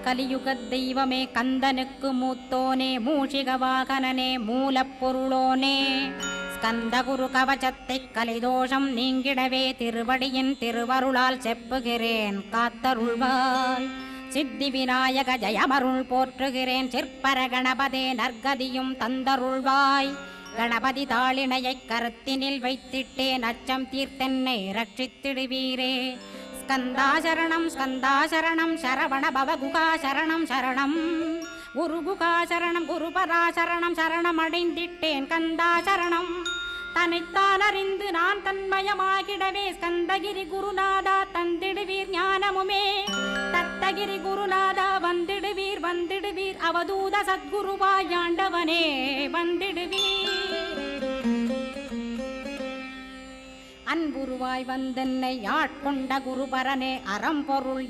கலியுகத் தெய்வமே கந்தனுக்கு மூத்தோனே மூஷிக வாகனனே மூலப்பொருளோனே ஸ்கந்த குரு கவசத்தை கலிதோஷம் நீங்கிடவே திருவடியின் திருவருளால் செப்புகிறேன் காத்தருள்வாய் சித்தி விநாயக ஜயமருள் போற்றுகிறேன் சிற்பர கணபதே நற்கதியும் தந்தருள்வாய் கணபதி தாளினையை கருத்தினில் வைத்திட்டேன் அச்சம் தீர்த்தென்னை ரட்சித்திடுவீரே ஸ்கந்தாசரணம் ஸ்கந்தாசரணம் சரவண பவகுகாசரணம் சரணம் குருகுகாசரணம் குருபராசரணம் சரணம் அடைந்திட்டேன் கந்தாசரணம் தன்னைத்தான் அறிந்து நான் தன்மயமாகிடவே ஸ்கந்தகிரி குருநாதா தந்திடுவீர் ஞானமுமே தத்தகிரி குருநாதா வந்திடுவீர் வந்திடுவீர் அவதூத சத்குருவாய் ஆண்டவனே வந்திடுவீர் அன்புருவாய் வந்தென்னை ஆட்கொண்ட குருபரனே அறம்பொருள்